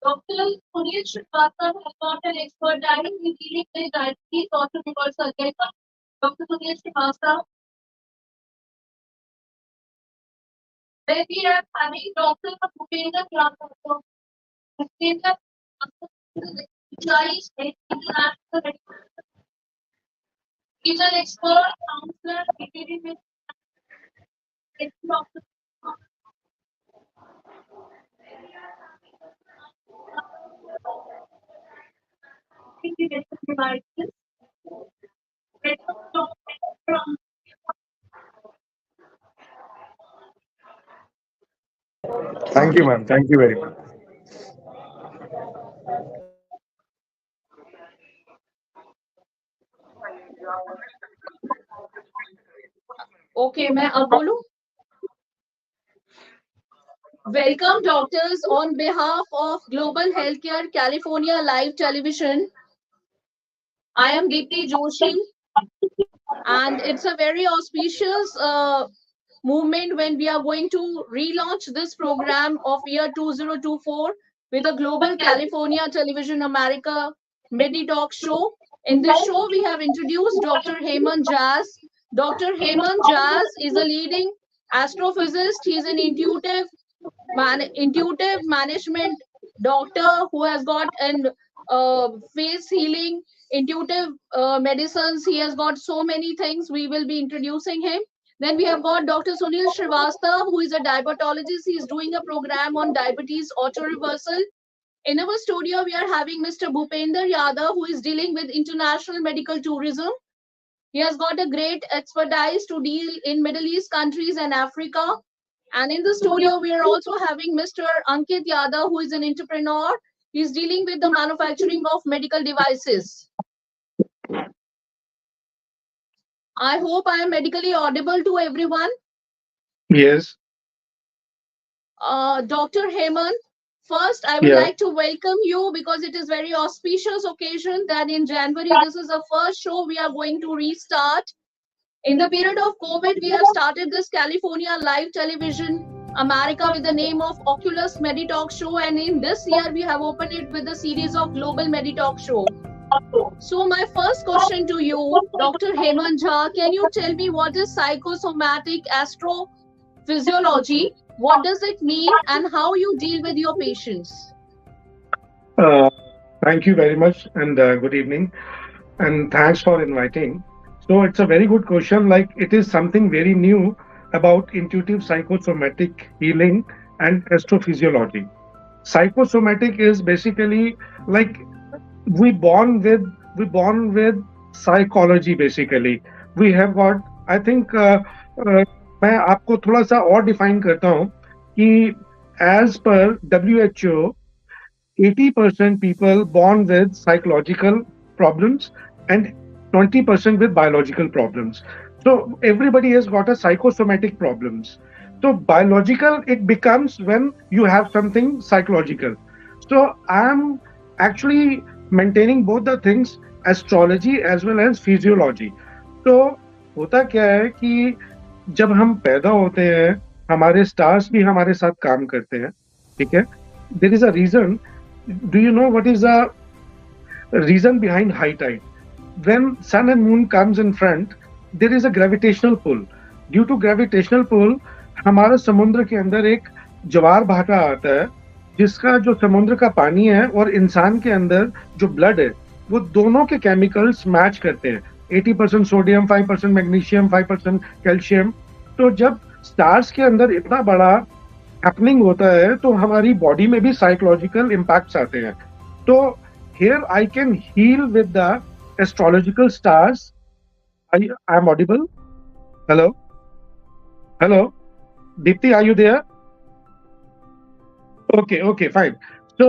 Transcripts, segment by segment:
Dr. Sunil Srivastava has got an expertise in dealing with diabetes autoimmune circuit. Dr. Sunil Srivastava. Then we are having Dr. Bhupinder Yadav. Bhupinder specialized in international medical. He's an expert counselor dealing with Dr. devices. Thank you, ma'am. Thank you very much. Okay, मैं अब बोलूं. Welcome, doctors, on behalf of Global Healthcare California Live Television. I am Deepti Joshi, and it's a very auspicious movement when we are going to relaunch this program of year 2024 with a Global California Television America MEDI Talk show. In this show, we have introduced Dr. Hemant Jass. Dr. Hemant Jass is a leading astrophysicist. He's an intuitive management doctor who has got an face healing, intuitive medicines. He has got so many things. We will be introducing him. Then we have got Dr. Sunil Srivastava, who is a diabetologist. He is doing a program on diabetes auto reversal. In our studio, we are having Mr. Bhupinder Yadav, who is dealing with international medical tourism. He has got a great expertise to deal in Middle East countries and Africa. And in the studio, we are also having Mr. Ankit Yadav, who is an entrepreneur. He's dealing with the manufacturing of medical devices. I hope I am medically audible to everyone. Yes. Dr. Hemant, first I would like to welcome you because it is very auspicious occasion that in January, this is the first show we are going to restart. In the period of COVID, we have started this California Live Television America with the name of Oculus Meditalk Show, and in this year we have opened it with the series of Global Meditalk Show. So my first question to you, Dr. Hemant Jha, can you tell me what is psychosomatic astrophysiology? What does it mean and how you deal with your patients? Thank you very much and good evening. And thanks for inviting. So it's a very good question. Like it is something very new about intuitive psychosomatic healing and astrophysiology. Psychosomatic is basically like we born with psychology basically. We have got, I think, मैं आपको थोड़ा सा और define करता हूँ कि as per WHO, 80% people born with psychological problems and 20% with biological problems. So everybody has got a psychosomatic problems. So biological, it becomes when you have something psychological. So I'm actually maintaining both the things, astrology as well as physiology. So होता क्या है कि जब हम पैदा होते हैं, हमारे स्टार्स भी हमारे साथ काम करते हैं, ठीक है? There is a reason. Do you know what is the reason behind high tide? When sun and moon comes in front, there is a gravitational pull. Due to gravitational pull, हमारे समुद्र के अंदर एक ज्वार भाटा आता है, जिसका जो समुद्र का पानी है और इंसान के अंदर जो ब्लड है, वो दोनों के केमिकल्स मैच करते हैं. 80% सोडियम, 5% मैग्नीशियम, 5% कैल्शियम. तो जब स्टार्स के अंदर इतना बड़ा हैपनिंग होता है तो हमारी बॉडी में भी साइकोलॉजिकल इम्पैक्ट्स आते हैं. तो here I can heal with the astrological stars. I am audible? Hello hello Deepti, are you there? Okay fine. So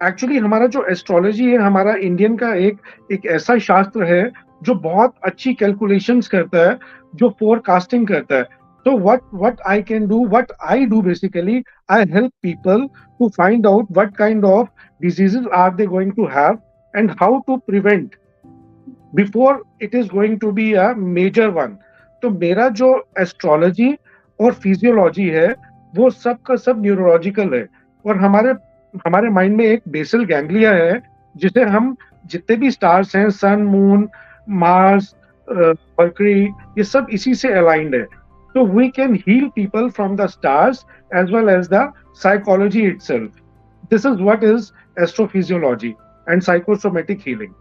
actually हमारा जो एस्ट्रोलॉजी है, हमारा इंडियन का एक ऐसा शास्त्र है जो बहुत अच्छी कैलकुलेशंस करता है, जो फोरकास्टिंग करता है. So what I can do, what I do basically, I help people to find out what kind of diseases are they going to have and how to prevent before it is going to be a major one. तो मेरा जो astrology और physiology है वो सब का सब neurological है. और हमारे हमारे माइंड में एक बेसल गैंग्लिया है, जिसे हम जितने भी स्टार्स हैं, सन, मून, मार्स, मर्करी, ये सब इसी से अलाइंड है. So we can heal people from the stars as well as the psychology itself. This is what is astrophysiology and psychosomatic healing.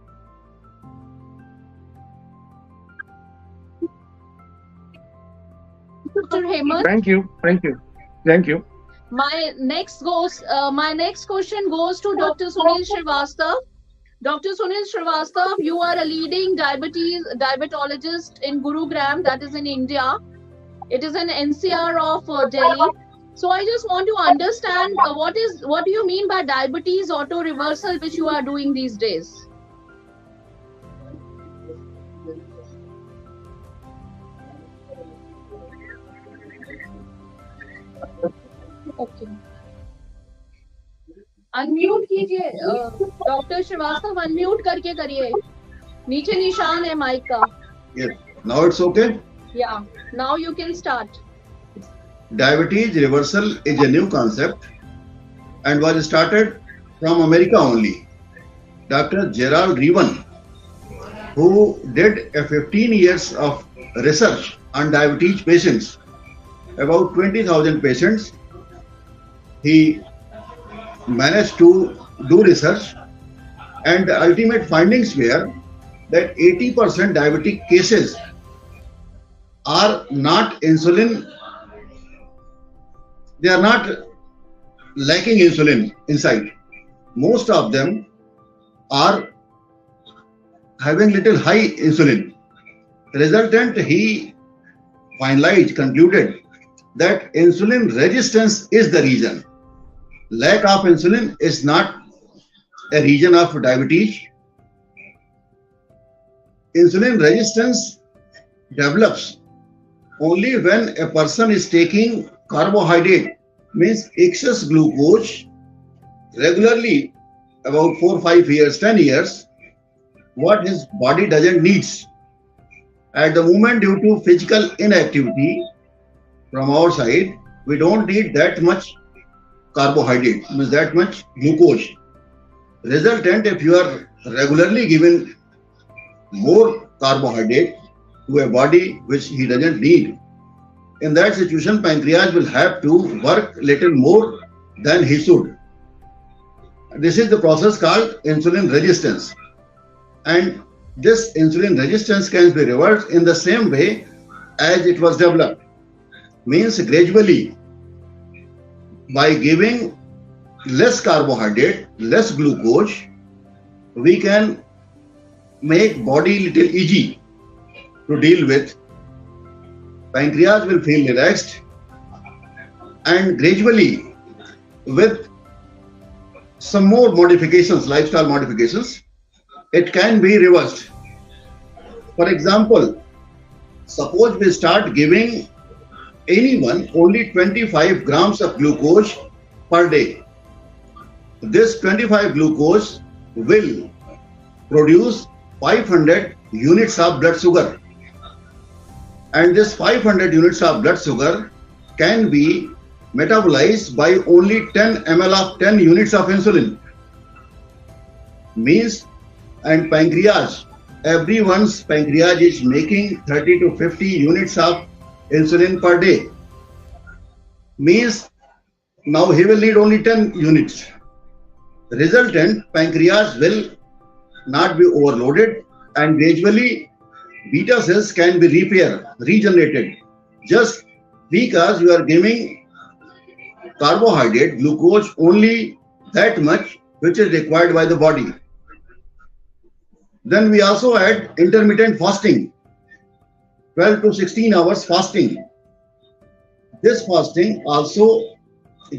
Dr. Hemant. Thank you. Thank you. Thank you. My next question goes to Dr. Sunil Srivastav. Dr. Sunil Srivastav, you are a leading diabetologist in Gurugram, that is in India. It is an NCR of Delhi. So I just want to understand what do you mean by diabetes auto reversal, which you are doing these days? Okay. Unmute कीजिए doctor Srivastava, unmute करके करिए, नीचे निशान है mic का. Yes. Now it's okay? Yeah. Now you can start. Diabetes reversal is a new concept and was started from America only. Dr. Gerald Revan, who did a 15 years of research on diabetes patients, about 20,000 patients, he managed to do research, and the ultimate findings were that 80% diabetic cases are not insulin, they are not lacking insulin inside. Most of them are having little high insulin. Resultant, he concluded that insulin resistance is the reason. Lack of insulin is not a reason of diabetes. Insulin resistance develops only when a person is taking carbohydrate, means excess glucose, regularly about 4, 5 years, 10 years, what his body doesn't needs. At the moment, due to physical inactivity from our side, we don't need that much carbohydrate, means that much glucose. Resultant, if you are regularly given more carbohydrate to a body which he doesn't need, in that situation, pancreas will have to work little more than he should. This is the process called insulin resistance. And this insulin resistance can be reversed in the same way as it was developed. Means gradually, by giving less carbohydrate, less glucose, we can make body little easy to deal with. Pancreas will feel relaxed, and gradually, with some more modifications, lifestyle modifications, it can be reversed. For example, suppose we start giving anyone only 25 grams of glucose per day. This 25 glucose will produce 500 units of blood sugar. And this 500 units of blood sugar can be metabolized by only 10 ml of 10 units of insulin. Means, and pancreas, everyone's pancreas is making 30 to 50 units of insulin per day. Means, now he will need only 10 units. Resultant, pancreas will not be overloaded, and gradually beta cells can be regenerated, just because you are giving carbohydrate, glucose only that much which is required by the body. Then we also add intermittent fasting, 12 to 16 hours fasting. This fasting also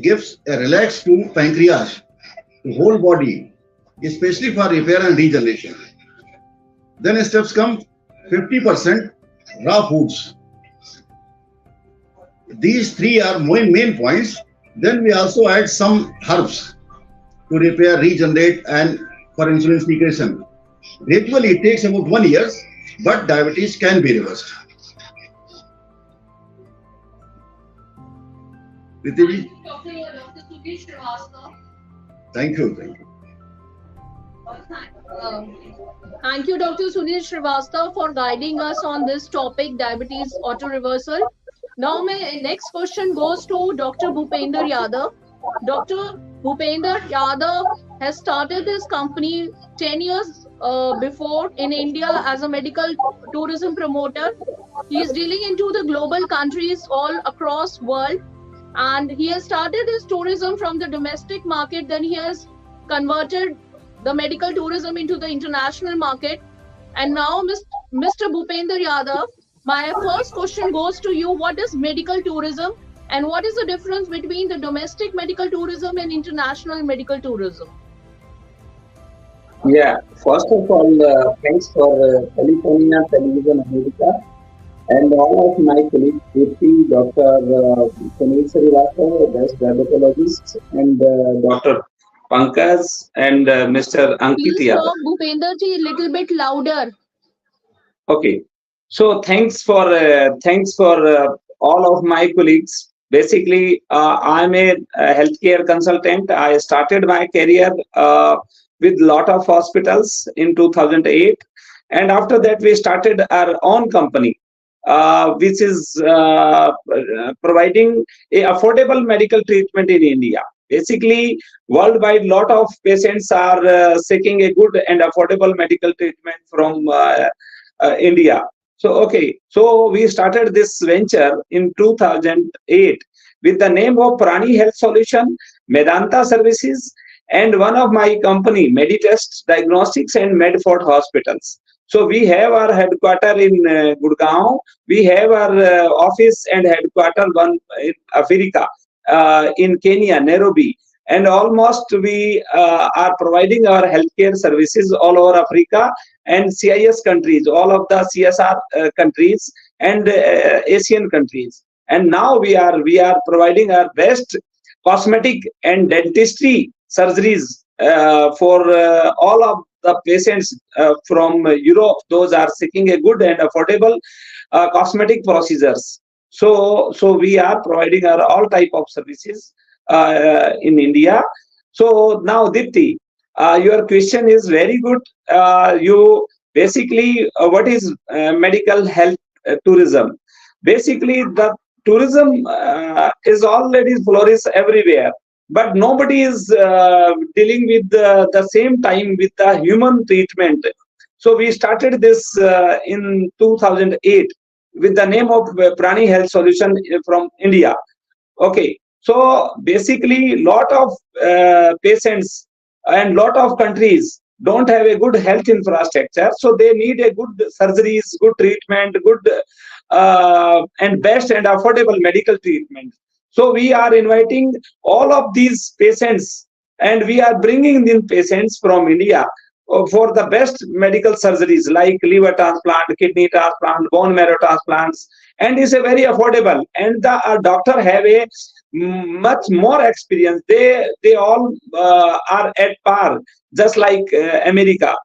gives a relax to pancreas, to whole body, especially for repair and regeneration. Then steps come 50% raw foods. These three are main points. Then we also add some herbs to repair, regenerate, and for insulin secretion. Gradually, it takes about 1 year, but diabetes can be reversed. Dr. Sunil Srivastav. Thank you. Thank you. Uh, Thank you, Dr. Sunil Srivastav, for guiding us on this topic, diabetes auto reversal. Now, my next question goes to Dr. Bhupinder Yadav. Dr. Bhupinder Yadav has started his company 10 years before in India as a medical tourism promoter. He is dealing into the global countries all across world, and he has started his tourism from the domestic market. Then he has converted the medical tourism into the international market. And now, Mr. Bhupinder Yadav, my first question goes to you. What is medical tourism, and what is the difference between the domestic medical tourism and international medical tourism? Yeah, first of all, thanks for California Television America and all of my colleagues, Deepti, Dr. Sunil Srivastav, best dermatologist, and Dr. Pankaj and Mr. Ankit Please Yadav. talk, Bhupinder ji, a little bit louder. Okay, so thanks for all of my colleagues. Basically, I'm a healthcare consultant. I started my career with lot of hospitals in 2008, and after that we started our own company, which is providing a affordable medical treatment in India. Basically, worldwide, lot of patients are seeking a good and affordable medical treatment from India. So we started this venture in 2008 with the name of Prani Health Solution, Medanta Services, and one of my company, Meditest Diagnostics and Medford Hospitals. So we have our headquarter in Gurgaon. We have our office and headquarter one in Africa, in Kenya, Nairobi. And almost we are providing our healthcare services all over Africa and CIS countries, all of the CSR countries and Asian countries. And now we are providing our best cosmetic and dentistry surgeries for all of the patients from Europe. Those are seeking a good and affordable cosmetic procedures. So we are providing our all type of services in India. So now, Deepti, your question is very good. You basically, what is medical health tourism? Basically, the tourism is already flourished everywhere, but nobody is dealing with the same time with the human treatment. So we started this in 2008 with the name of Prani Health Solution from India. Okay, so basically, lot of patients and lot of countries don't have a good health infrastructure, so they need a good surgeries, good treatment, good and best and affordable medical treatment. So we are inviting all of these patients, and we are bringing in patients from India for the best medical surgeries like liver transplant, kidney transplant, bone marrow transplants, and it's a very affordable. And the doctor have a much more experience. They all are at par, just like America.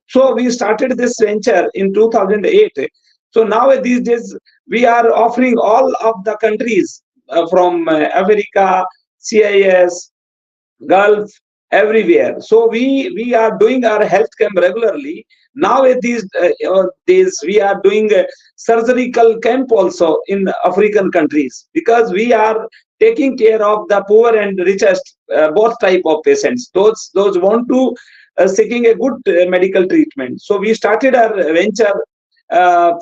So we started this venture in 2008. So now these days we are offering all of the countries from Africa, CIS, Gulf, everywhere. So we are doing our health camp regularly. Now at these days we are doing a surgical camp also in African countries, because we are taking care of the poor and richest, both type of patients. Those want to seeking a good medical treatment. So we started our venture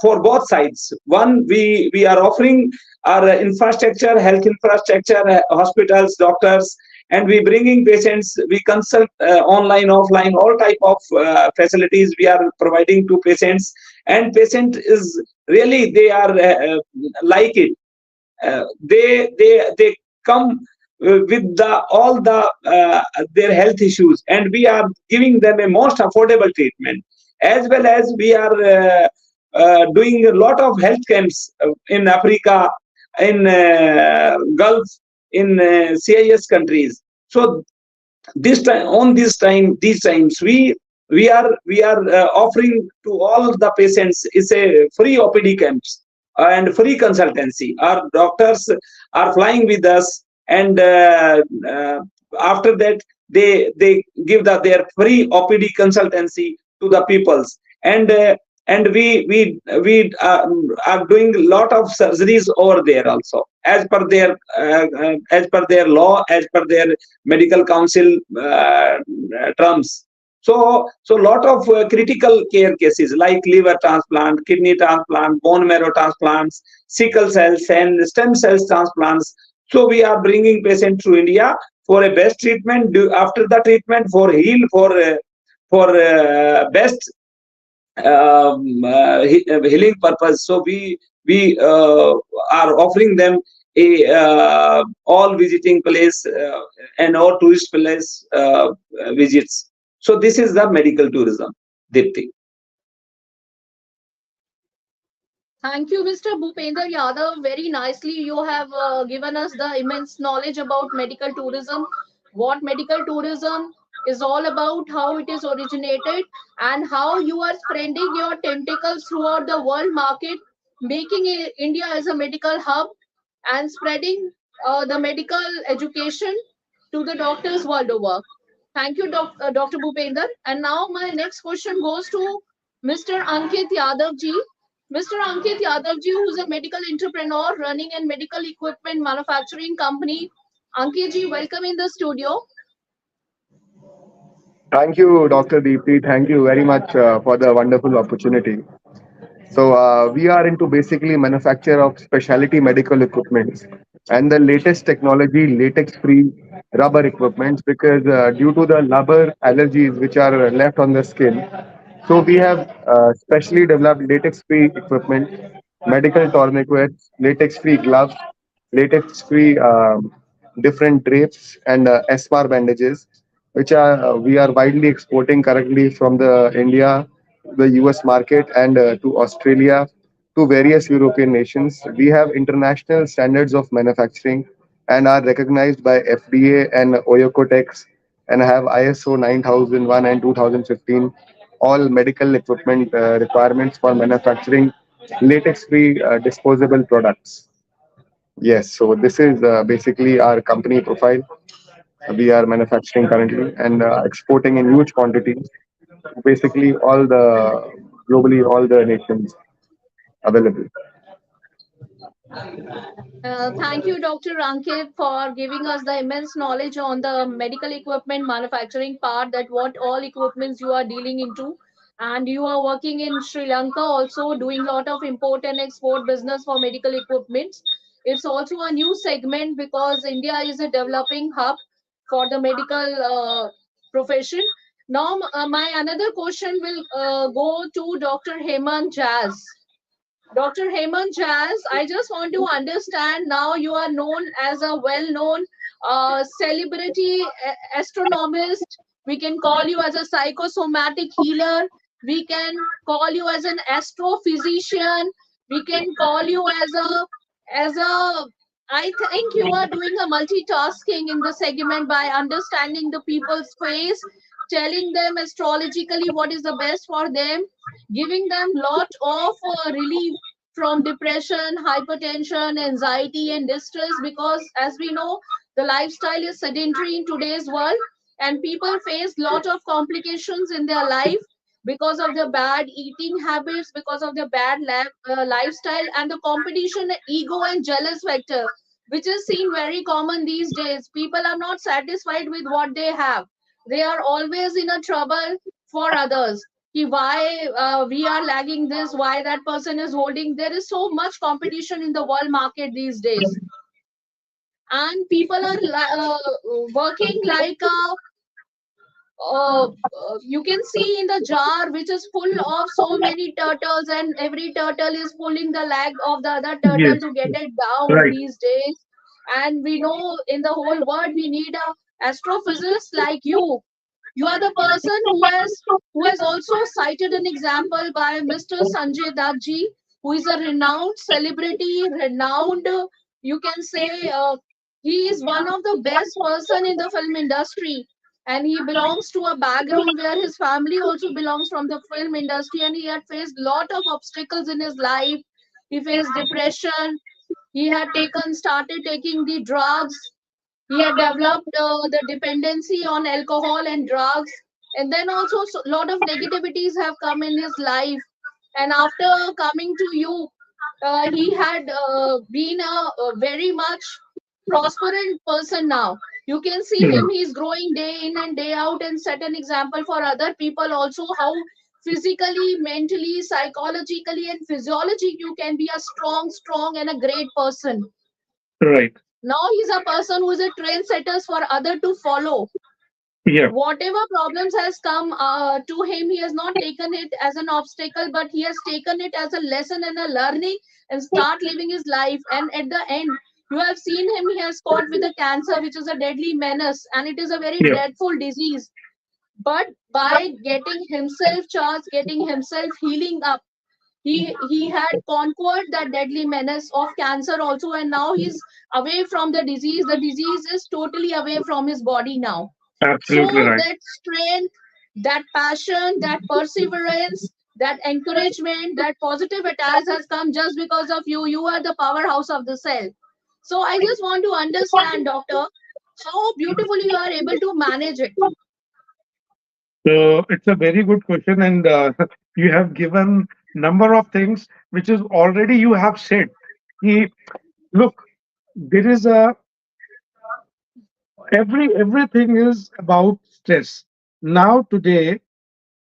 for both sides. One, we are offering our infrastructure, health infrastructure, hospitals, doctors, and we bringing patients. We consult online, offline, all type of facilities we are providing to patients, and patient is really, they are like it. They come with all the their health issues, and we are giving them a most affordable treatment. As well as we are doing a lot of health camps in Africa, in Gulf, in CIS countries. So these times we are offering to all the patients is a free OPD camps and free consultancy. Our doctors are flying with us, and after that they give their free OPD consultancy to the peoples. And we are doing a lot of surgeries over there also, as per their law, as per their medical council terms. So lot of critical care cases like liver transplant, kidney transplant, bone marrow transplants, sickle cells and stem cells transplants. So we are bringing patients to India for a best treatment. After the treatment, for best healing purpose. So we are offering them a all visiting place and all tourist place visits. So this is the medical tourism, Dipti. Thank you, Mr. Bhupinder Yadav. Very nicely, you have given us the immense knowledge about medical tourism, what medical tourism is all about, how it is originated, and how you are spreading your tentacles throughout the world market, making India as a medical hub and spreading the medical education to the doctors world over. Thank you, Dr. Bhupinder. And now my next question goes to Mr. Ankit Yadav ji. Mr. Ankit Yadav ji, who is a medical entrepreneur running a medical equipment manufacturing company. Ankit ji, welcome in the studio. Thank you, Dr. Deepti. Thank you very much for the wonderful opportunity. So we are into basically manufacture of specialty medical equipments and the latest technology, latex-free rubber equipments because due to the rubber allergies which are left on the skin, so we have specially developed latex-free equipment, medical tourniquets, latex-free gloves, latex-free different drapes and SMR bandages, which are we are widely exporting currently from the India, the US market, and to Australia, to various European nations. We have international standards of manufacturing and are recognized by FDA and Oyokotex and have ISO 9001 and 2015 all medical equipment requirements for manufacturing latex-free disposable products. Yes, so this is basically our company profile. We are manufacturing currently and exporting in huge quantities. Basically, all the globally all the nations available. Thank you, Dr. Ankit, for giving us the immense knowledge on the medical equipment manufacturing part, that what all equipments you are dealing into. And you are working in Sri Lanka also doing a lot of import and export business for medical equipments. It's also a new segment because India is a developing hub for the medical profession. Now, my another question will go to Dr. Hemant Jass. Dr. Hemant Jass, I just want to understand now you are known as a well known celebrity astronomist. We can call you as a psychosomatic healer. We can call you as an astrophysician. We can call you as a I think you are doing a multitasking in the segment by understanding the people's face, telling them astrologically what is the best for them, giving them lot of relief from depression, hypertension, anxiety, and distress. Because, as we know, the lifestyle is sedentary in today's world, and people face lot of complications in their life because of their bad eating habits, because of their bad lifestyle, and the competition, ego, and jealous factor, which is seen very common these days. People are not satisfied with what they have. They are always in a trouble for others. Why we are lagging this, why that person is holding. There is so much competition in the world market these days, and people are working like a you can see in the jar which is full of so many turtles, and every turtle is pulling the leg of the other turtle Yes, to get it down right. these days. And we know in the whole world we need a astrophysicist like you. You are the person who has also cited an example by Mr. Sanjay Dutt ji, who is a renowned celebrity, renowned. You can say he is one of the best person in the film industry, and he belongs to a background where his family also belongs from the film industry, and he had faced lot of obstacles in his life. He faced depression. He had started taking the drugs, He had developed the dependency on alcohol and drugs, and then also a lot of negativities have come in his life. And after coming to you, he had been a very much prosperous person now. You can see Hmm. him, he's growing day in and day out and set an example for other people also how physically, mentally, psychologically, and physiologically you can be a strong, and a great person. Right. Now he's a person who is a trendsetter for other to follow. Yeah. Whatever problems has come to him, he has not taken it as an obstacle, but he has taken it as a lesson and a learning and start living his life. And at the end, you have seen him, he has fought with a cancer, which is a deadly menace, and it is a very Yeah. dreadful disease. But by getting himself charged, getting himself healing up, he had conquered that deadly menace of cancer also, and now he's away from the disease. The disease is totally away from his body now. So Absolutely right. that strength, that passion, that perseverance, that encouragement, that positive attacks has come just because of you. You are the powerhouse of the cell. So I just want to understand, doctor, how beautifully you are able to manage it. So it's a very good question, and you have given number of things which is already you have said. He, look, there is a everything is about stress. Now today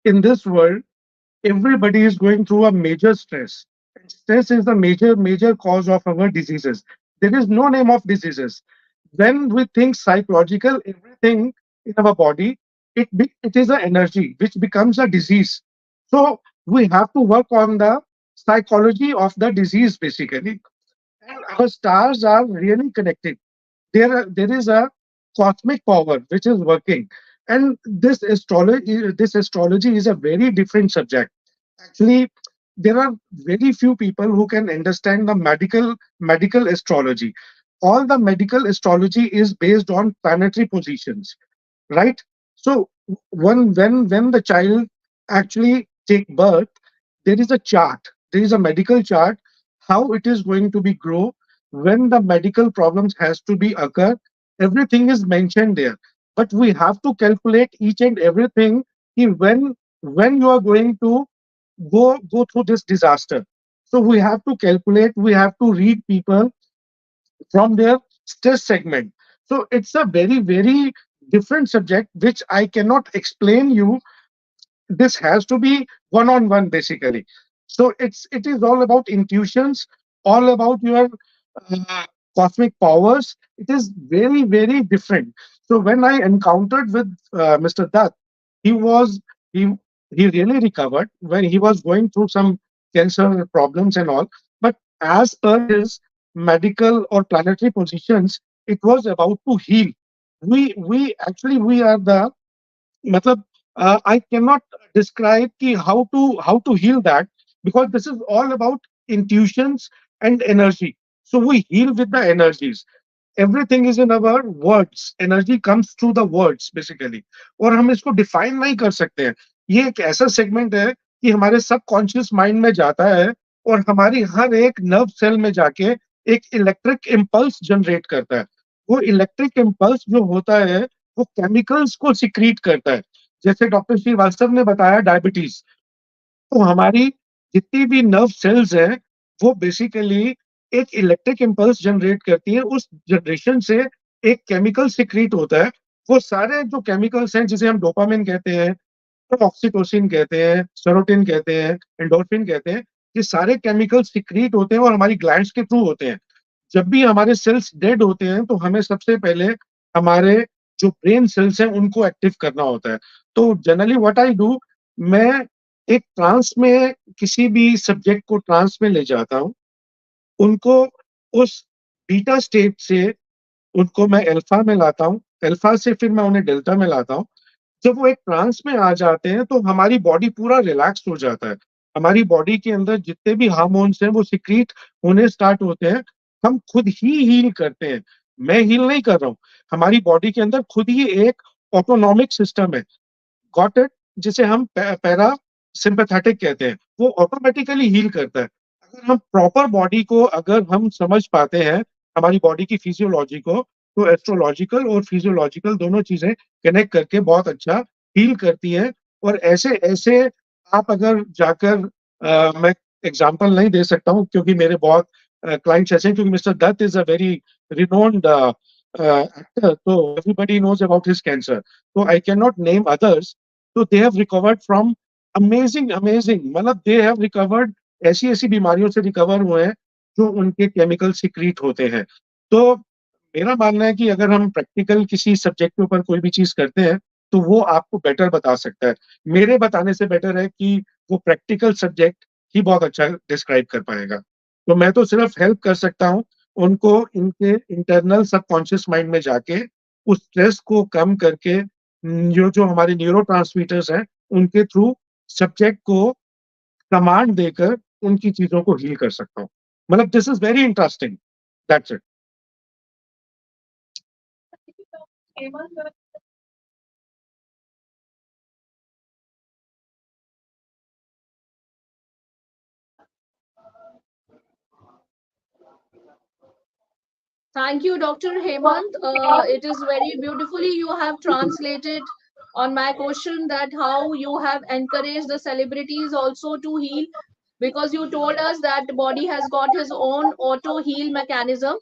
in this world, everybody is going through a major stress. And stress is the major cause of our diseases. There is no name of diseases. When we think psychological, everything in our body, it is an energy which becomes a disease. So we have to work on the psychology of the disease basically. And our stars are really connected. There is a cosmic power which is working, and this astrology is a very different subject. Actually, there are very few people who can understand the medical astrology. All the medical astrology is based on planetary positions, right? So when the child actually take birth, there is a chart, there is a medical chart, how it is going to be grow, when the medical problems has to be occur, everything is mentioned there. But we have to calculate each and everything, when you are going to go through this disaster. So we have to calculate, we have to read people from their stress segment. So it's a very different subject which I cannot explain you. This has to be one on one basically. So it is all about intuitions, all about your uh, cosmic powers. It is very different. So when I encountered with Mr. Dutt, he was he he really recovered when he was going through some cancer problems and all. But as per his medical or planetary positions, it was about to heal. We are the मतलब I cannot describe ki how to heal that, because this is all about intuitions and energy. So we heal with the energies. Everything is in our words. Energy comes through the words basically. और हम इसको define नहीं कर सकते हैं. ये एक ऐसा segment है कि हमारे subconscious mind में जाता है और हमारी हर एक nerve cell में जाके एक electric impulse generate करता है. वो electric impulse जो होता है वो chemicals को secrete करता है. जैसे डॉक्टर श्रीवास्तव ने बताया डायबिटीज, तो हमारी जितनी भी नर्व सेल्स हैं वो बेसिकली एक इलेक्ट्रिक इम्पल्स जनरेट करती है. उस जनरेशन से एक केमिकल सिक्रीट होता है. वो सारे जो केमिकल्स हैं जिसे हम डोपामिन कहते हैं, ऑक्सीटोसिन कहते हैं, सेरोटिन कहते हैं, एंडोर्फिन कहते हैं, ये सारे केमिकल सिक्रीट होते हैं और हमारी ग्लैंड्स के थ्रू होते हैं. जब भी हमारे सेल्स डेड होते हैं तो हमें सबसे पहले हमारे जो ब्रेन सेल्स हैं उनको एक्टिव करना होता है. तो जनरली व्हाट आई डू, मैं एक ट्रांस में किसी भी सब्जेक्ट को ट्रांस में ले जाता हूँ. उनको उस बीटा स्टेट से उनको मैं अल्फा में लाता हूँ. अल्फा से फिर मैं उन्हें डेल्टा में लाता हूँ. जब वो एक ट्रांस में आ जाते हैं तो हमारी बॉडी पूरा रिलैक्स हो जाता है. हमारी बॉडी के अंदर जितने भी हार्मोन्स हैं वो सिक्रीट होने स्टार्ट होते हैं. हम खुद ही हील करते हैं. मैं हील नहीं कर रहा हूँ. हमारी बॉडी के अंदर खुद ही एक ऑटोनॉमिक सिस्टम है. Got it? जिसे हम पैरा सिंपैथेटिक कहते हैं. वो ऑटोमेटिकली हील करता है. अगर हम प्रॉपर बॉडी को अगर हम समझ पाते हैं, हमारी बॉडी की फिजियोलॉजी को, तो एस्ट्रोलॉजिकल और फिजियोलॉजिकल दोनों चीजें कनेक्ट करके बहुत अच्छा हील करती है। और ऐसे ऐसे आप अगर जाकर मैं एग्जांपल नहीं दे सकता हूँ क्योंकि मेरे बहुत क्लाइंट्स ऐसे हैं, क्योंकि mister Dutt is a very renowned actor, so everybody knows about his cancer. So I cannot name others. So they have recovered from amazing. मतलब they have recovered ऐसी ऐसी बीमारियों से रिकवर हुए हैं जो उनके केमिकल सिक्रीट होते हैं। तो मेरा मानना है कि अगर हम प्रैक्टिकल किसी सब्जेक्ट के ऊपर कोई भी चीज करते हैं तो वो आपको बेटर बता सकता है। मेरे बताने से बेटर है कि वो प्रैक्टिकल सब्जेक्ट ही बहुत अच्छा डिस्क्राइब कर पाएगा। तो मैं तो सिर्फ हेल्प कर सकता हूँ उनको इनके इंटरनल सबकॉन्शियस माइंड में जाके उस स्ट्रेस को कम करके जो जो हमारे न्यूरोट्रांसमीटर्स हैं उनके थ्रू सब्जेक्ट को कमांड देकर उनकी चीजों को हील कर सकता हूँ। मतलब this is very interesting, that's it. Thank you, Dr. Hemant. It is very beautifully you have translated on my question that how you have encouraged the celebrities also to heal, because you told us that the body has got his own auto heal mechanism.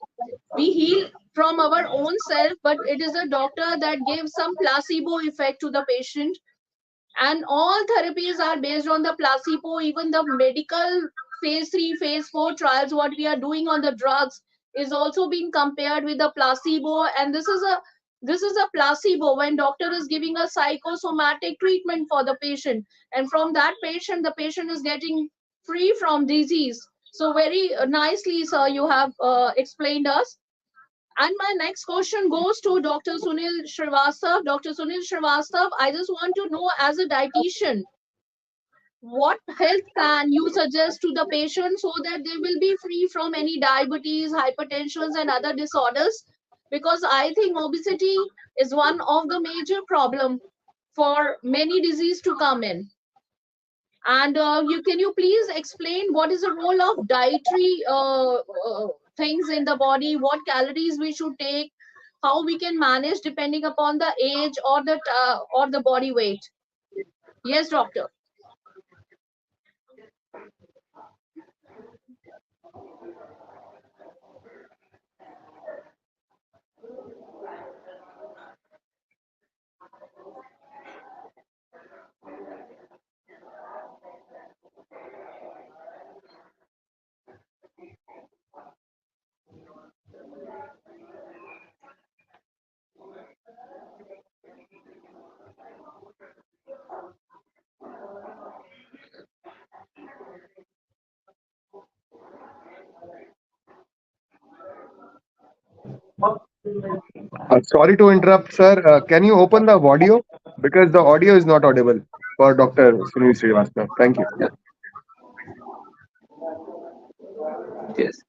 We heal from our own self, but it is a doctor that gives some placebo effect to the patient, and all therapies are based on the placebo. Even the medical phase 3 phase 4 trials what we are doing on the drugs is also being compared with the placebo, and this is a placebo when doctor is giving a psychosomatic treatment for the patient, and from that patient the patient is getting free from disease. So very nicely sir you have explained us. And my next question goes to Dr. Sunil Srivastav. Dr. Sunil Srivastav, I just want to know, as a dietitian, what health plan you suggest to the patient so that they will be free from any diabetes, hypertension, and other disorders? Because I think obesity is one of the major problem for many disease to come in. And can you please explain what is the role of dietary things in the body, what calories we should take, how we can manage depending upon the age or the body weight? Yes, doctor. Sorry to interrupt, sir. Can you open the audio? Because the audio is not audible for Dr. Sunil Srivastava. Thank you. Yes.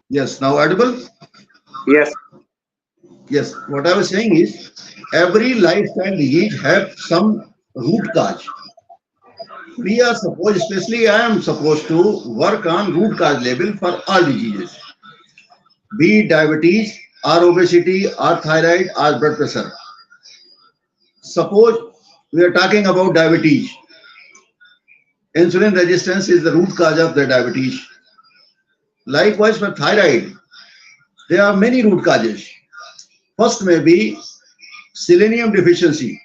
Yes, now audible? Yes. Yes, what I was saying is every lifestyle disease have some root cause. We are supposed, especially I am supposed to work on root cause level for all diseases, be it diabetes or obesity or thyroid or blood pressure. Suppose we are talking about diabetes. Insulin resistance is the root cause of the diabetes. Likewise for thyroid, there are many root causes. First may be selenium deficiency.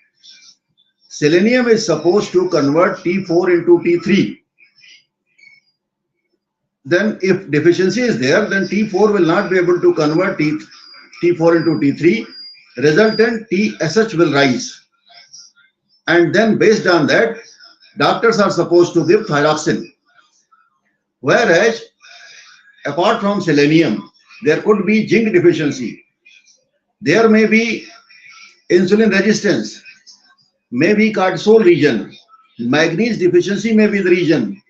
Selenium is supposed to convert T4 into T3. Then if deficiency is there, then T4 will not be able to convert T4 into T3. Resultant TSH will rise. And then based on that, doctors are supposed to give thyroxine. Whereas apart from selenium, there could be zinc deficiency. There may be insulin resistance, may be cortisol region. Manganese deficiency may be the region.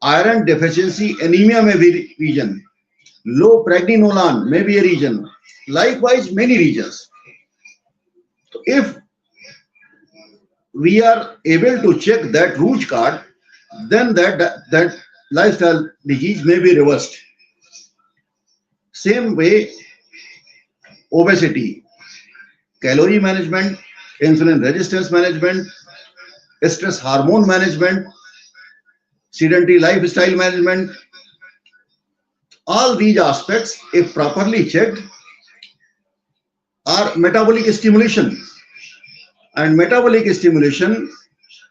Iron deficiency, anemia may be region. Low pregnenolone may be a region. Likewise, many regions. If we are able to check that root cause, then that lifestyle disease may be reversed. Same way, obesity, calorie management, insulin resistance management, stress hormone management, sedentary lifestyle management. All these aspects, if properly checked, are metabolic stimulation. And metabolic stimulation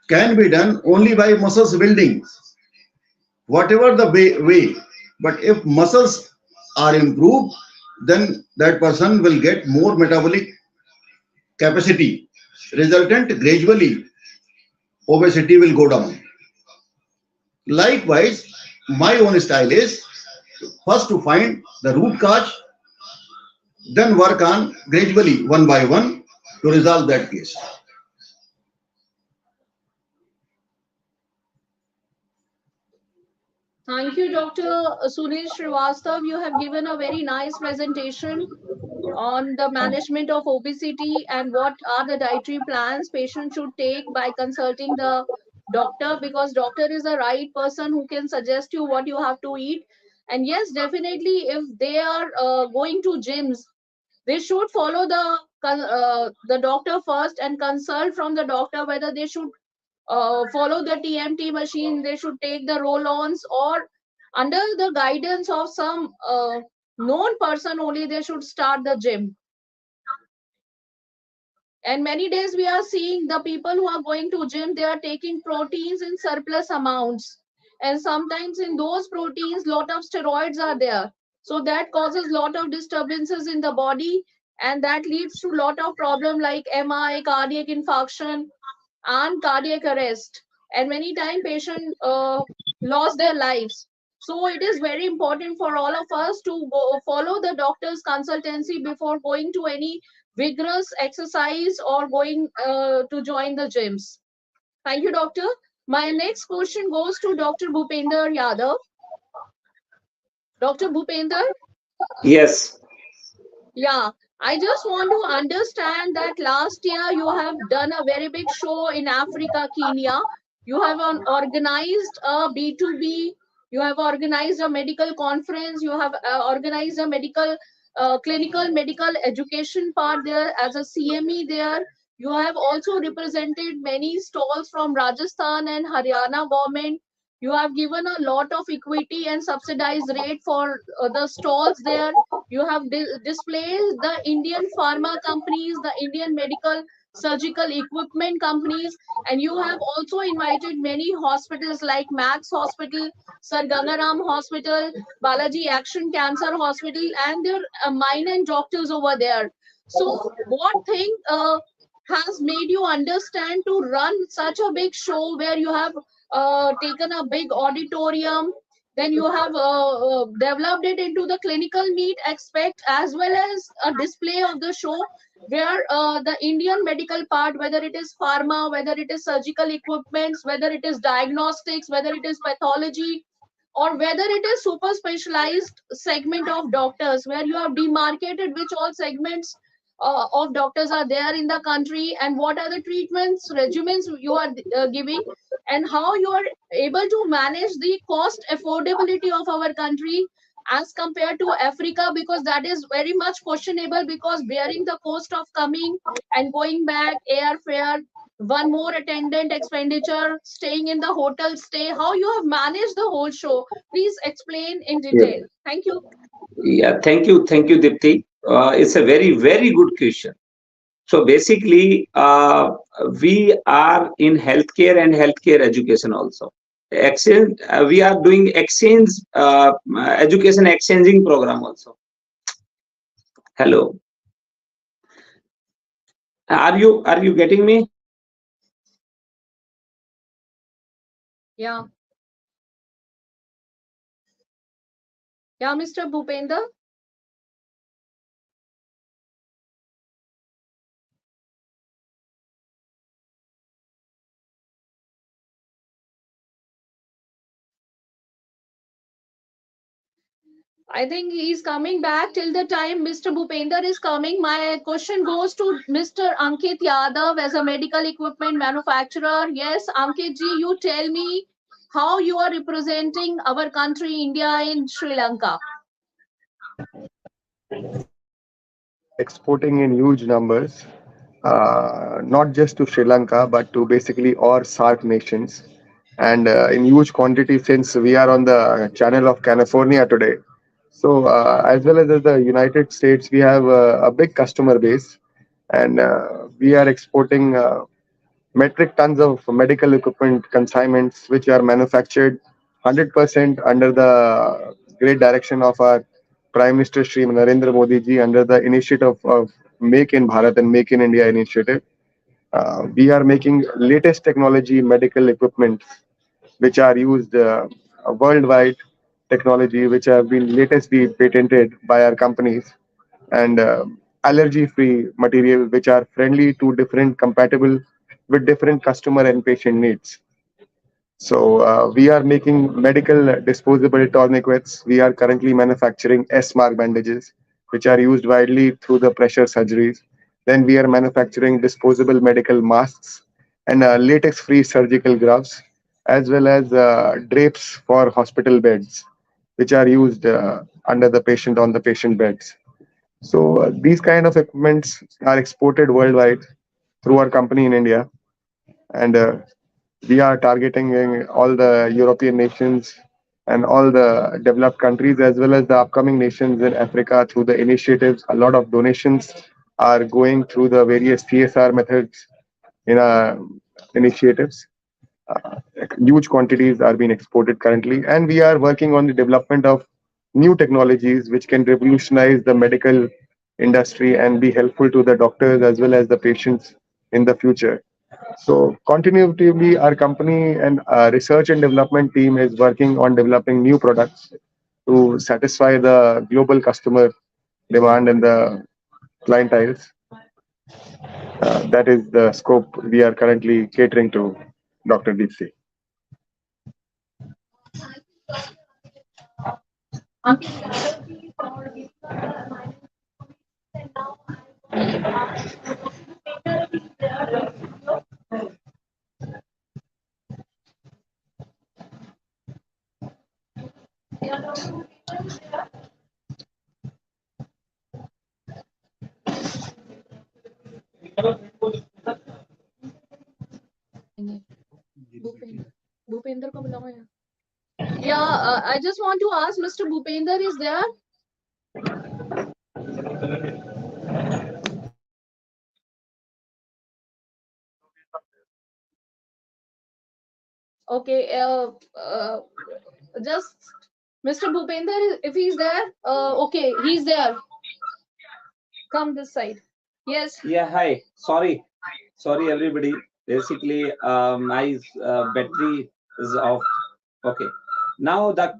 can be done only by muscles building, whatever the way. But if muscles are improved, then that person will get more metabolic capacity. Resultant, gradually obesity will go down. Likewise, my own style is first to find the root cause, then work on gradually one by one to resolve that case. Thank you, Dr. Sunil Srivastav. You have given a very nice presentation on the management of obesity and what are the dietary plans patients should take by consulting the doctor, because doctor is the right person who can suggest you what you have to eat. And yes, definitely, if they are going to gyms, they should follow the doctor first and consult from the doctor whether they should follow the TMT machine, they should take the roll-ons, or under the guidance of some known person only they should start the gym. And many days we are seeing the people who are going to gym, they are taking proteins in surplus amounts, and sometimes in those proteins lot of steroids are there, so that causes lot of disturbances in the body, and that leads to lot of problem like MI, cardiac infarction, and cardiac arrest, and many times patients lost their lives. So it is very important for all of us to follow the doctor's consultancy before going to any vigorous exercise or going to join the gyms. Thank you, doctor. My next question goes to Dr. Bhupinder Yadav. Dr. Bhupinder? Yes. Yeah, I just want to understand that last year you have done a very big show in Africa, Kenya. You have organized a B2B, you have organized a medical conference, you have organized a clinical medical education part there as a CME there. You have also represented many stalls from Rajasthan and Haryana government. You have given a lot of equity and subsidized rate for the stalls there. You have displayed the Indian pharma companies, the Indian medical surgical equipment companies, and you have also invited many hospitals like Max Hospital, Sir Gangaram Hospital, Balaji Action Cancer Hospital, and their eminent doctors over there. So, what thing has made you understand to run such a big show where you have taken a big auditorium, then you have developed it into the clinical meet aspect as well as a display of the show where the Indian medical part, whether it is pharma, whether it is surgical equipments, whether it is diagnostics, whether it is pathology, or whether it is super specialized segment of doctors where you have demarcated which all segments of doctors are there in the country, and what are the treatments regimens you are giving, and how you are able to manage the cost affordability of our country as compared to Africa, because that is very much questionable, because bearing the cost of coming and going back, airfare, one more attendant expenditure, staying in the hotel stay, how you have managed the whole show. Please explain in Yeah. detail. Thank you. Yeah. Thank you, Deepti. It's a very, very good question. So basically, we are in healthcare and healthcare education also. Exchange, we are doing exchange education exchanging program also. Hello, are you getting me? Yeah. Yeah, Mr. Bhupender. I think he's coming back. Till the time Mr. Bhupender is coming, my question goes to Mr. Ankit Yadav as a medical equipment manufacturer. Yes, Ankit ji, you tell me how you are representing our country, India, in Sri Lanka. exporting in huge numbers, not just to Sri Lanka, but to basically all SAARC nations, and in huge quantity since we are on the channel of California today. So, as well as the United States, we have a big customer base, and we are exporting metric tons of medical equipment consignments, which are manufactured 100% under the great direction of our Prime Minister Shri Narendra Modi ji under the initiative of Make in Bharat and Make in India initiative. We are making latest technology medical equipment which are used worldwide, technology which have been latestly patented by our companies, and allergy free material which are friendly to different compatible with different customer and patient needs. So we are making medical disposable tourniquets. We are currently manufacturing S-mark bandages, which are used widely through the pressure surgeries. Then we are manufacturing disposable medical masks and latex-free surgical gloves, as well as drapes for hospital beds, which are used under the patient on the patient beds. So these kind of equipments are exported worldwide through our company in India, and we are targeting all the European nations and all the developed countries as well as the upcoming nations in Africa through the initiatives. A lot of donations are going through the various CSR methods in our initiatives. Uh, Huge quantities are being exported currently, and we are working on the development of new technologies which can revolutionize the medical industry and be helpful to the doctors as well as the patients in the future. So continuatively, our company and research and development team is working on developing new products to satisfy the global customer demand and the clienteles. That is the scope we are currently catering to, Dr. Deepti. Bhupinder को बुलाओ यार. Yeah, I just want to ask Mr. Bhupinder is there? Okay, just Mr. Bhupinder, if he's there, okay, he's there. Come this side. Yes. Yeah, hi. Sorry, everybody. Basically, my battery is off. Okay. Now the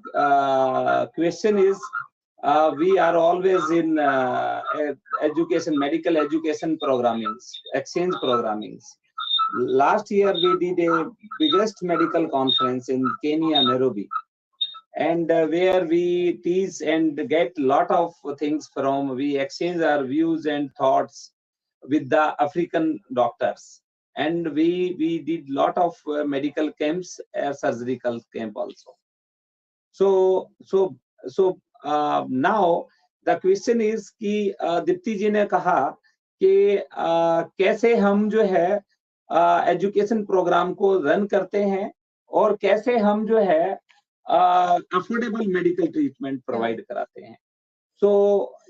question is, we are always in education, medical education programmings, exchange programmings. Last year we did a biggest medical conference in Kenya, Nairobi, and where we teach and get lot of things from. We exchange our views and thoughts with the African doctors, and we did lot of medical camps, surgical camp also. So now the question is कि दीप्ति जी ने कहा कि कैसे हम जो है education program को run करते हैं और कैसे हम जो है अफोर्डेबल मेडिकल ट्रीटमेंट प्रोवाइड कराते हैं. सो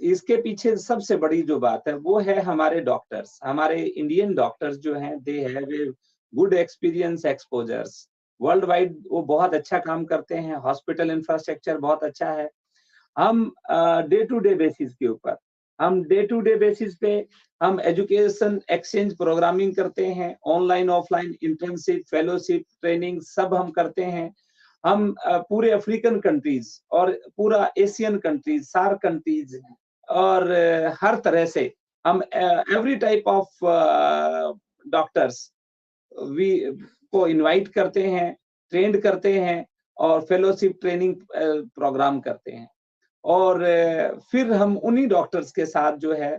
इसके पीछे सबसे बड़ी जो बात है वो है हमारे डॉक्टर्स, हमारे इंडियन डॉक्टर्स जो हैं, they have a good experience exposures world wide. वो बहुत अच्छा काम करते हैं, हॉस्पिटल इंफ्रास्ट्रक्चर बहुत अच्छा है. हम डे टू डे बेसिस के ऊपर, हम डे टू डे बेसिस पे हम एजुकेशन एक्सचेंज प्रोग्रामिंग करते हैं, online offline internship, fellowship, training सब हम करते हैं. हम पूरे अफ्रीकन कंट्रीज और पूरा एशियन कंट्रीज, सार्क कंट्रीज और हर तरह से हम every type of doctors we को इनवाइट करते हैं, ट्रेंड करते हैं और फेलोशिप ट्रेनिंग प्रोग्राम करते हैं. और फिर हम उन्हीं डॉक्टर्स के साथ जो है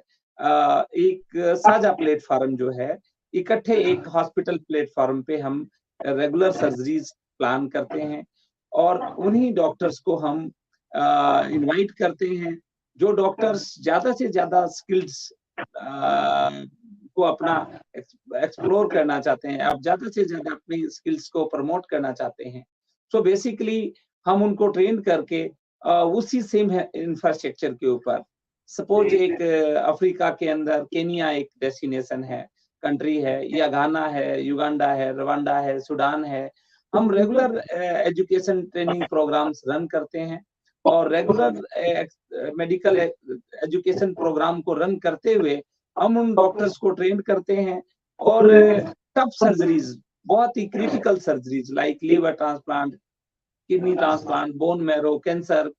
एक साझा प्लेटफॉर्म जो है, इकट्ठे एक हॉस्पिटल प्लेटफॉर्म पे हम रेगुलर सर्जरीज प्लान करते हैं और उन्हीं डॉक्टर्स को हम इनवाइट करते हैं जो डॉक्टर्स ज्यादा से ज्यादा स्किल्स को अपना एक्सप्लोर करना चाहते हैं, आप ज्यादा से ज्यादा अपनी स्किल्स को प्रमोट करना चाहते हैं, सो बेसिकली हम उनको ट्रेन करके उसी सेम इंफ्रास्ट्रक्चर के ऊपर, सपोज एक अफ्रीका के अंदर केनिया एक डेस्टिनेशन है, कंट्री है, या घाना है, युगांडा है, रवांडा है, सूडान है, हम regular education training programs run करते हैं और रेगुलर मेडिकल एजुकेशन प्रोग्राम को रन करते हुए हम उन डॉक्टर्स को ट्रेन करते हैं और टफ सर्जरीज, बहुत ही critical surgeries like liver transplant, kidney transplant, bone marrow, cancer,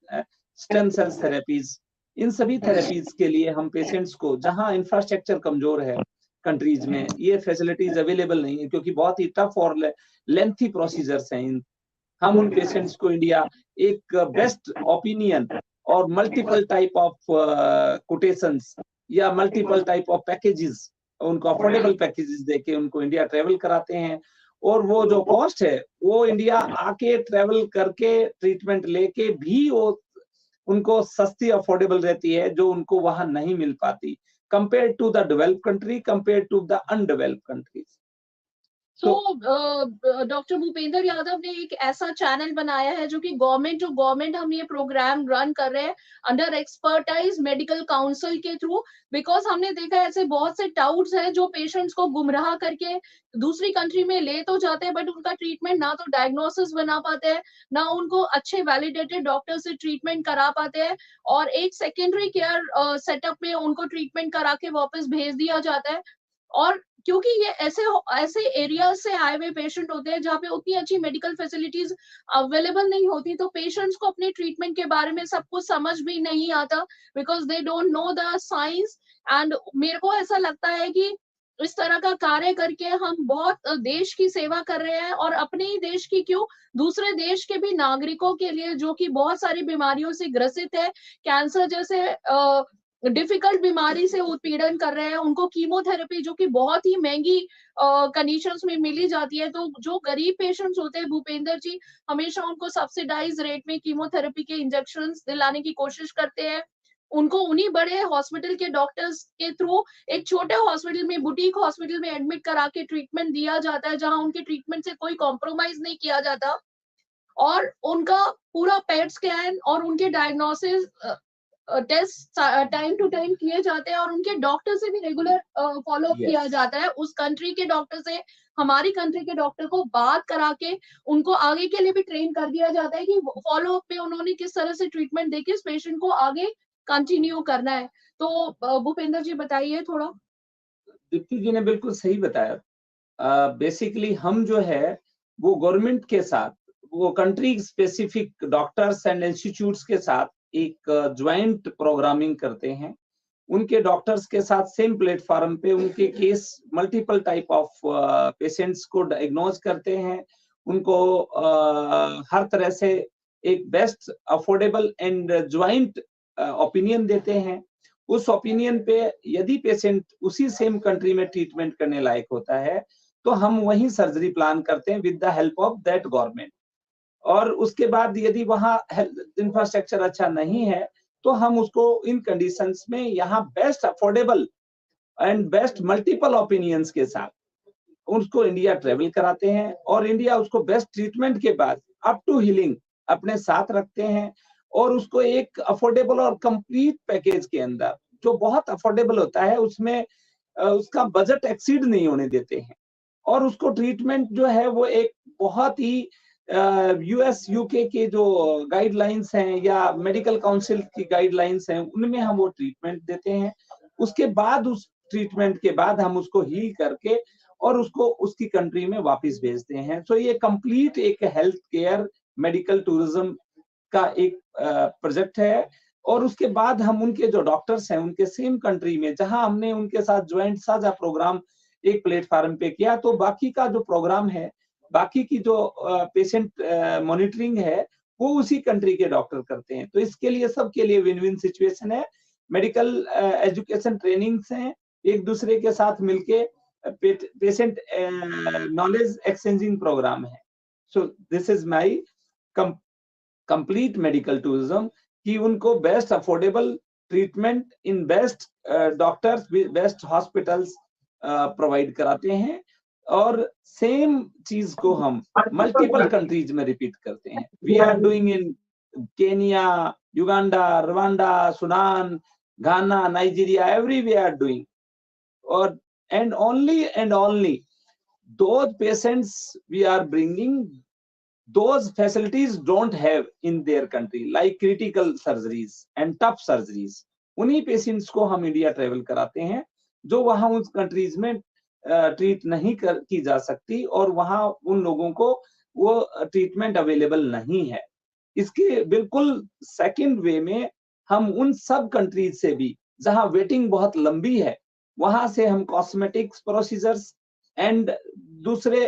stem cell therapies, इन सभी थेरेपीज के लिए हम पेशेंट्स को, जहां इंफ्रास्ट्रक्चर कमजोर है कंट्रीज में, ये फैसिलिटीज अवेलेबल नहीं है क्योंकि बहुत ही टफ और लेंथी प्रोसीजर्स हैं, हम उन पेशेंट्स को इंडिया एक बेस्ट ओपिनियन और मल्टीपल टाइप ऑफ कोटेशंस या मल्टीपल टाइप ऑफ पैकेजेस, उनको अफोर्डेबल पैकेजेस देके उनको इंडिया ट्रेवल कराते हैं, और वो जो कॉस्ट है वो इंडिया आके ट्रेवल करके ट्रीटमेंट लेके भी वो उनको सस्ती अफोर्डेबल रहती है, जो उनको वहां नहीं मिल पाती compare to the developed country, compare to the undeveloped countries. तो डॉक्टर भूपेंद्र यादव ने एक ऐसा चैनल बनाया है जो कि गवर्नमेंट हम ये प्रोग्राम रन कर रहे हैं अंडर एक्सपर्टाइज मेडिकल काउंसिल के थ्रू, बिकॉज हमने देखा ऐसे बहुत से डाउट्स हैं जो पेशेंट्स को गुमराह करके दूसरी कंट्री में ले तो जाते हैं, बट उनका ट्रीटमेंट ना तो डायग्नोसिस बना पाते हैं, ना उनको अच्छे वैलिडेटेड डॉक्टर से ट्रीटमेंट करा पाते हैं, और एक सेकेंडरी केयर सेटअप में उनको ट्रीटमेंट करा के वापस भेज दिया जाता है। और क्योंकि ये ऐसे एरिया से आए हुए पेशेंट होते हैं जहाँ पे उतनी अच्छी मेडिकल फैसिलिटीज अवेलेबल नहीं होती, तो पेशेंट्स को अपने ट्रीटमेंट के बारे में सब कुछ समझ भी नहीं आता, because they don't know the science. And मेरे को ऐसा लगता है कि इस तरह का कार्य करके हम बहुत देश की सेवा कर रहे हैं, और अपने ही देश की क्यों, दूसरे देश के भी नागरिकों के लिए जो कि बहुत सारी बीमारियों से ग्रसित है, कैंसर जैसे डिफिकल्ट बीमारी से उत्पीड़न कर रहे हैं, उनको कीमोथेरेपी जो कि बहुत ही महंगी कंडीशंस में मिली जाती है, तो जो गरीब पेशेंट्स होते हैं भूपेंद्र जी हमेशा उनको सब्सिडाइज रेट में कीमोथेरेपी के इंजेक्शंस दिलाने की कोशिश करते हैं, उनको उन्हीं बड़े हॉस्पिटल के डॉक्टर्स के थ्रू एक छोटे हॉस्पिटल में, बुटीक हॉस्पिटल में एडमिट करा के ट्रीटमेंट दिया जाता है, जहां उनके ट्रीटमेंट से कोई कॉम्प्रोमाइज नहीं किया जाता, और उनका पूरा पेट स्कैन और उनके diagnosis test time to time किए जाते हैं, और उनके डॉक्टर से भी रेगुलर फॉलो अप किया जाता है, उस कंट्री के डॉक्टर से हमारी कंट्री के डॉक्टर को बात करा के उनको आगे के लिए भी ट्रेन कर दिया जाता है कि फॉलो अप में उन्होंने किस तरह से ट्रीटमेंट देके इस पेशेंट को आगे कंटिन्यू करना है। तो भूपेंद्र जी बताइए थोड़ा। दीप्ति जी ने बिल्कुल सही बताया। बेसिकली हम जो है वो गवर्नमेंट के साथ, वो country specific doctors and institutes के साथ एक ज्वाइंट प्रोग्रामिंग करते हैं, उनके डॉक्टर्स के साथ सेम प्लेटफॉर्म पे उनके case multiple type of patients को डायग्नोज करते हैं, उनको हर तरह से एक best affordable and joint opinion देते हैं। उस ओपिनियन पे यदि पेशेंट उसी सेम कंट्री में ट्रीटमेंट करने लायक होता है तो हम वही सर्जरी प्लान करते हैं with the help of that government, और उसके बाद यदि वहां इंफ्रास्ट्रक्चर अच्छा नहीं है तो हम उसको इन कंडीशंस में यहाँ best affordable and best multiple opinions के साथ उसको इंडिया ट्रेवल कराते हैं, और इंडिया उसको बेस्ट ट्रीटमेंट के बाद अप टू हीलिंग अपने साथ रखते हैं, और उसको एक अफोर्डेबल और कंप्लीट पैकेज के अंदर जो बहुत अफोर्डेबल होता है उसमें उसका बजट एक्सीड नहीं होने देते हैं, और उसको ट्रीटमेंट जो है वो एक बहुत ही यूएस यूके के जो गाइडलाइंस हैं या मेडिकल काउंसिल की गाइडलाइंस हैं उनमें हम वो ट्रीटमेंट देते हैं। उसके बाद उस ट्रीटमेंट के बाद हम उसको हील करके और उसको उसकी कंट्री में वापस भेजते हैं। तो ये कंप्लीट एक हेल्थ केयर मेडिकल टूरिज्म का एक प्रोजेक्ट है, और उसके बाद हम उनके जो डॉक्टर्स हैं उनके सेम कंट्री में जहां हमने उनके साथ ज्वाइंट साझा प्रोग्राम एक प्लेटफॉर्म पे किया, तो बाकी का जो प्रोग्राम है, बाकी की जो पेशेंट मॉनिटरिंग है वो उसी कंट्री के डॉक्टर करते हैं। तो इसके लिए सबके लिए विन विन सिचुएशन है। मेडिकल एजुकेशन ट्रेनिंग्स हैं, एक दूसरे के साथ मिलके पेशेंट नॉलेज एक्सचेंजिंग प्रोग्राम है। So this is my complete medical tourism कि उनको best affordable treatment in best doctors, best hospitals provide कराते हैं, और सेम चीज को हम मल्टीपल कंट्रीज में रिपीट करते हैं. We are doing in Kenya, Uganda, Rwanda, Sudan, Ghana, Nigeria, everywhere doing. Or and only those patients we are bringing, those facilities don't have in their country, like critical surgeries and tough surgeries. उन्हीं patients को हम India travel कराते हैं जो वहां उस countries में treat नहीं की जा सकती, और वहां उन लोगों को वो ट्रीटमेंट अवेलेबल नहीं है. इसके बिल्कुल सेकंड वे में हम उन सब कंट्रीज से भी जहां वेटिंग बहुत लंबी है, वहां से हम कॉस्मेटिक्स प्रोसीजर्स एंड दूसरे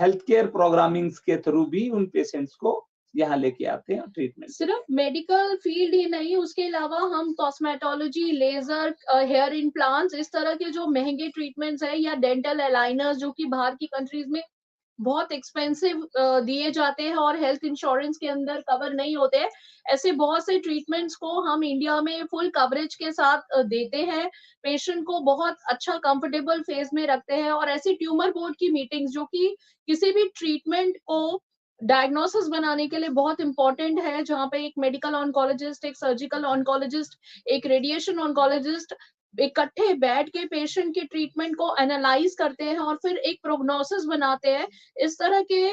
हेल्थ केयर प्रोग्रामिंग्स के थ्रू भी उन पेशेंट्स को यहाँ लेके आते हैं ट्रीटमेंट. सिर्फ मेडिकल फील्ड ही नहीं, उसके अलावा हम कॉस्मेटोलॉजी, लेजर, हेयर इम्प्लांट्स, इस तरह के जो महंगे ट्रीटमेंट्स है, या डेंटल अलाइनर्स जो कि बाहर की कंट्रीज में बहुत एक्सपेंसिव दिए जाते हैं और हेल्थ इंश्योरेंस के अंदर कवर नहीं होते हैं, ऐसे बहुत से ट्रीटमेंट्स को हम इंडिया में फुल कवरेज के साथ देते हैं, पेशेंट को बहुत अच्छा कंफर्टेबल फेज में रखते हैं. और ऐसी ट्यूमर बोर्ड की मीटिंग्स जो कि किसी भी ट्रीटमेंट को डायग्नोसिस बनाने के लिए बहुत इंपॉर्टेंट है, जहाँ पे एक मेडिकल ऑन्कोलॉजिस्ट, एक सर्जिकल ऑन्कोलॉजिस्ट, एक रेडिएशन ऑन्कोलॉजिस्ट इकट्ठे बैठ के पेशेंट के ट्रीटमेंट को एनालाइज करते हैं और फिर एक प्रोग्नोसिस बनाते हैं. इस तरह के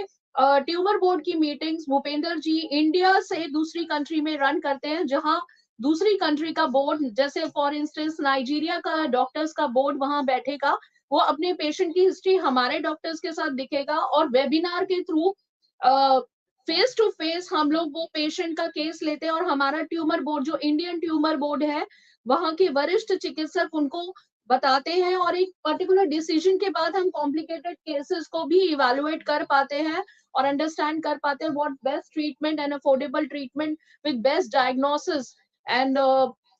ट्यूमर बोर्ड की मीटिंग्स भूपेंद्र जी इंडिया से दूसरी कंट्री में रन करते हैं, जहां दूसरी कंट्री का बोर्ड, जैसे फॉर इंस्टेंस नाइजीरिया का डॉक्टर्स का बोर्ड वहां बैठेगा, वो अपने पेशेंट की हिस्ट्री हमारे डॉक्टर्स के साथ दिखेगा, और वेबिनार के थ्रू फेस टू फेस हम लोग वो पेशेंट का केस लेते हैं, और हमारा ट्यूमर बोर्ड जो इंडियन ट्यूमर बोर्ड है, वहां के वरिष्ठ चिकित्सक उनको बताते हैं, और एक पर्टिकुलर डिसीजन के बाद हम कॉम्प्लिकेटेड केसेस को भी इवेलुएट कर पाते हैं और अंडरस्टैंड कर पाते हैं what best treatment and affordable treatment with best diagnosis. And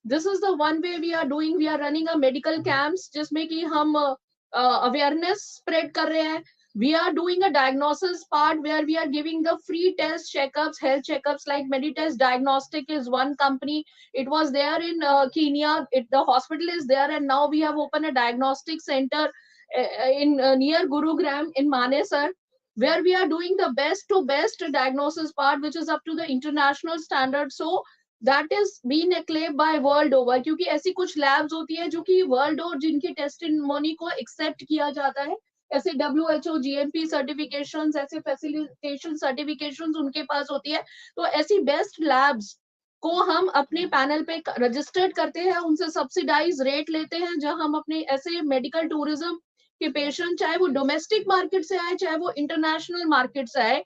this is the one way we are doing. We are running a medical camps जिसमें कि हम अवेयरनेस स्प्रेड कर रहे हैं. We are doing a diagnosis part where we are giving the free test checkups, health checkups, like Meditest Diagnostic is one company. It was there in Kenya. The hospital is there, and now we have opened a diagnostic center in near Gurugram in Manesar, where we are doing the best to best diagnosis part, which is up to the international standard. So that is being acclaimed by world over, क्योंकि ऐसी कुछ labs होती है जो कि world over जिनकी testimony को accept किया जाता है, ऐसे WHO GMP सर्टिफिकेशंस, ऐसे फैसिलिटेशन सर्टिफिकेशंस उनके पास होती है. तो ऐसी बेस्ट लैब्स को हम अपने पैनल पे रजिस्टर्ड करते हैं, उनसे सब्सिडाइज रेट लेते हैं, जहां हम अपने ऐसे मेडिकल टूरिज्म के पेशेंट, चाहे वो डोमेस्टिक मार्केट से आए, चाहे वो इंटरनेशनल मार्केट से आए,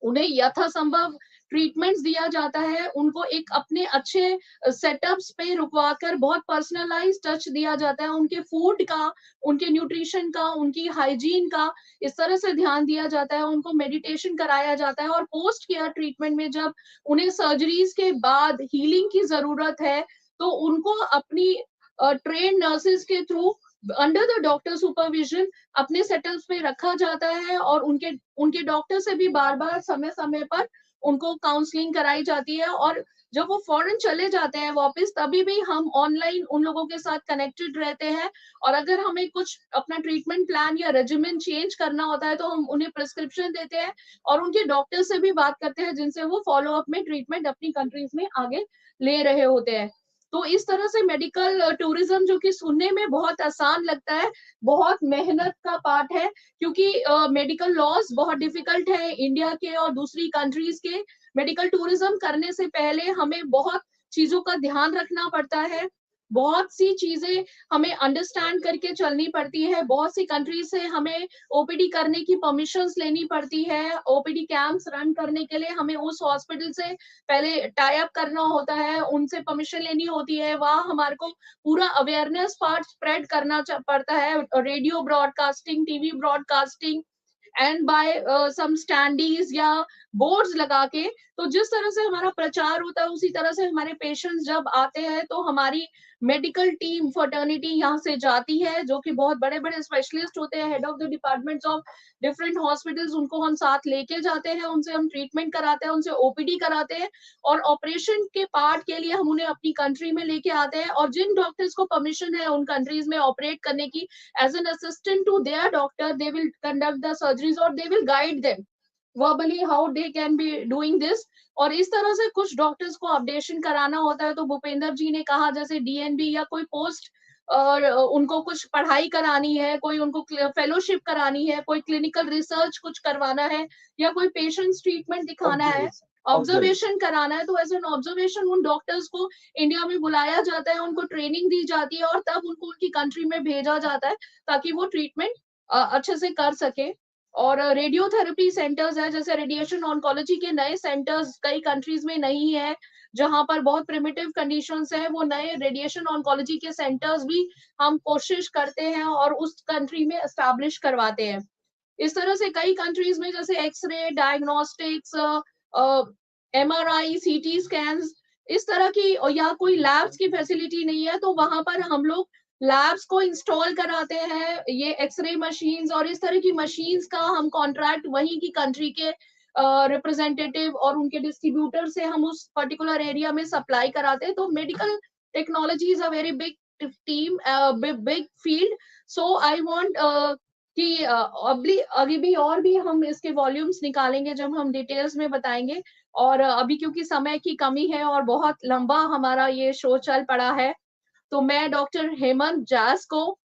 उन्हें यथासंभव ट्रीटमेंट्स दिया जाता है. उनको एक अपने अच्छे सेटअप्स पे रुकवाकर बहुत पर्सनलाइज टच दिया जाता है. उनके फूड का, उनके न्यूट्रिशन का, उनकी हाइजीन का इस तरह से ध्यान दिया जाता है. उनको मेडिटेशन कराया जाता है, और पोस्ट केयर ट्रीटमेंट में जब उन्हें सर्जरीज के बाद हीलिंग की जरूरत है, तो उनको अपनी ट्रेन नर्सेज के through under the doctor supervision अपने सेटल्स पे रखा जाता है, और उनके डॉक्टर से भी बार बार समय समय पर उनको काउंसलिंग कराई जाती है. और जब वो फॉरेन चले जाते हैं वापस, तभी भी हम ऑनलाइन उन लोगों के साथ कनेक्टेड रहते हैं, और अगर हमें कुछ अपना ट्रीटमेंट प्लान या रेजिमेंट चेंज करना होता है, तो हम उन्हें प्रिस्क्रिप्शन देते हैं और उनके डॉक्टर से भी बात करते हैं, जिनसे वो फॉलो अप में ट्रीटमेंट अपनी कंट्रीज में आगे ले रहे होते हैं. तो इस तरह से मेडिकल टूरिज्म, जो कि सुनने में बहुत आसान लगता है, बहुत मेहनत का पार्ट है, क्योंकि मेडिकल लॉज बहुत डिफिकल्ट है इंडिया के और दूसरी कंट्रीज के. मेडिकल टूरिज्म करने से पहले हमें बहुत चीजों का ध्यान रखना पड़ता है, बहुत सी चीजें हमें अंडरस्टैंड करके चलनी पड़ती है. बहुत सी कंट्रीज से हमें ओपीडी करने की परमिशंस लेनी पड़ती है. ओपीडी कैंप्स रन करने के लिए हमें उस हॉस्पिटल से पहले टाई अप करना होता है, उनसे परमिशन लेनी होती है. वहाँ हमारे को पूरा अवेयरनेस पार्ट स्प्रेड करना पड़ता है, radio broadcasting, TV broadcasting, and by some standees या बोर्ड्स लगा के. तो जिस तरह से हमारा प्रचार होता है, उसी तरह से हमारे पेशेंट्स जब आते हैं, तो हमारी मेडिकल टीम फर्टर्निटी यहाँ से जाती है, जो कि बहुत बड़े बड़े स्पेशलिस्ट होते हैं, head of the departments of different hospitals, उनको हम साथ लेके जाते हैं, उनसे हम ट्रीटमेंट कराते हैं, उनसे ओपीडी कराते हैं, और ऑपरेशन के पार्ट के लिए हम उन्हें अपनी कंट्री में लेके आते हैं, और जिन डॉक्टर्स को परमिशन है उन कंट्रीज में ऑपरेट करने की, as an assistant to their doctor, they will conduct the surgeries और they will guide them verbally how they can be doing this। और इस तरह से कुछ डॉक्टर्स को अपडेशन कराना होता है, तो भूपेंद्र जी ने कहा जैसे डीएनबी या कोई पोस्ट और उनको कुछ पढ़ाई करानी है, कोई उनको फेलोशिप करानी है, कोई क्लिनिकल रिसर्च कुछ करवाना है, या कोई पेशेंट्स ट्रीटमेंट दिखाना है, ऑब्जर्वेशन कराना है, तो एज एन ऑब्जर्वेशन उन डॉक्टर्स को इंडिया में बुलाया जाता है, उनको ट्रेनिंग दी जाती है, और तब उनको उनकी कंट्री में भेजा जाता है ताकि वो ट्रीटमेंट अच्छे से कर सके। और रेडियोथेरेपी सेंटर्स है, जैसे रेडिएशन ऑन्कोलॉजी के नए सेंटर्स कई कंट्रीज में नहीं है, जहां पर बहुत प्रिमिटिव कंडीशंस है, वो नए रेडिएशन ऑन्कोलॉजी के सेंटर्स भी हम कोशिश करते हैं और उस कंट्री में एस्टैब्लिश करवाते हैं। इस तरह से कई कंट्रीज में जैसे एक्सरे, डायग्नोस्टिक्स, एमआरआई, सीटी स्कैन्स, इस तरह की, या कोई लैब्स की फैसिलिटी नहीं है, तो वहां पर हम लोग लैब्स को इंस्टॉल कराते हैं, ये एक्सरे मशीन्स और इस तरह की मशीन्स का हम कॉन्ट्रैक्ट वहीं की कंट्री के रिप्रेजेंटेटिव और उनके डिस्ट्रीब्यूटर से हम उस पर्टिकुलर एरिया में सप्लाई कराते हैं। तो medical technology is a very big team, big field. So I want कि अभी भी और भी हम इसके वॉल्यूम्स निकालेंगे जब हम डिटेल्स में बताएंगे, और अभी क्योंकि समय की कमी है और बहुत लंबा हमारा ये शो चल पड़ा है, तो मैं डॉक्टर हेमंत जास को,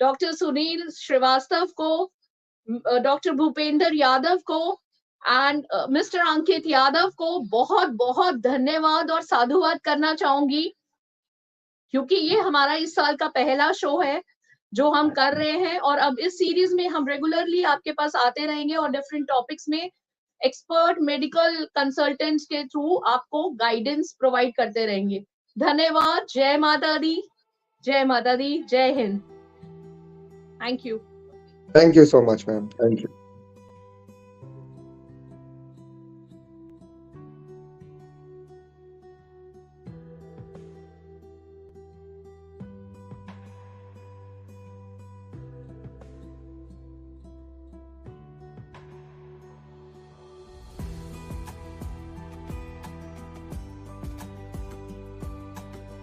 डॉक्टर सुनील श्रीवास्तव को, डॉक्टर भूपेंद्र यादव को एंड मिस्टर अंकित यादव को बहुत बहुत धन्यवाद और साधुवाद करना चाहूंगी, क्योंकि ये हमारा इस साल का पहला शो है जो हम कर रहे हैं, और अब इस सीरीज में हम रेगुलरली आपके पास आते रहेंगे और डिफरेंट टॉपिक्स में एक्सपर्ट मेडिकल कंसल्टेंट्स के थ्रू आपको गाइडेंस प्रोवाइड करते रहेंगे। धन्यवाद। जय माता दी, जय माता दी, जय Hind. Thank you. Thank you so much, ma'am. Thank you.